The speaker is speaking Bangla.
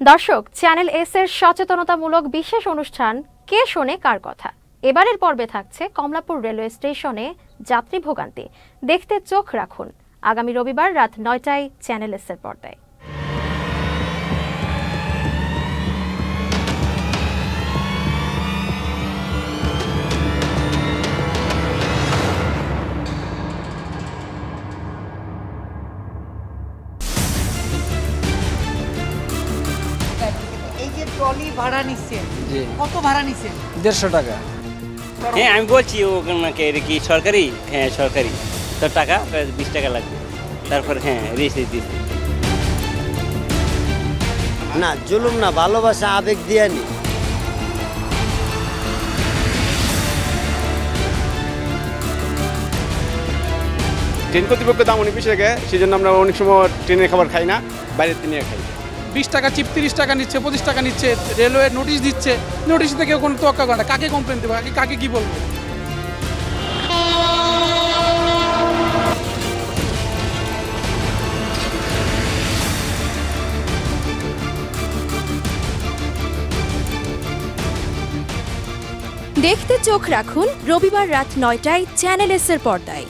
দর্শক, চ্যানেল এস এর সচেতনতামূলক বিশেষ অনুষ্ঠান কে শোনে কার কথা এবারের পর্বে থাকছে কমলাপুর রেলওয়ে স্টেশনে যাত্রী ভোগান্তি। দেখতে চোখ রাখুন আগামী রবিবার রাত ৯টায় চ্যানেল এস এর পর্দায়। ট্রলি ভাড়া নিচ্ছেন, কত ভাড়া নিচ্ছেন? 150 টাকা। হ্যাঁ, আমি বলছি ওখানে কি সরকারি? হ্যাঁ সরকারি, তো টাকা 20 টাকা লাগবে। তারপর হ্যাঁ রেজিস্ট্রি দিচ্ছি না, জুলুম না, ভালোবাসা আবেগ দিয়ে নি। ট্রেন কর্তৃপক্ষ দাম অনেক বেশি থাকে, সেই জন্য আমরা অনেক সময় ট্রেনের খাবার খাই না, বাইরের ট্রেনে খাই। 20 টাকা চিপ 30 টাকা নিচ্ছে, 25 টাকা নিচ্ছে। রেলওয়ে নোটিশ দিচ্ছে, নোটিশ থেকে কোনো তোয়াক্কা করে না। কাকে কমপ্লেন দেবো, কাকে কি বলবো? দেখতে চোখ রাখুন রবিবার রাত ৯টায় চ্যানেল এস এর পর্দায়।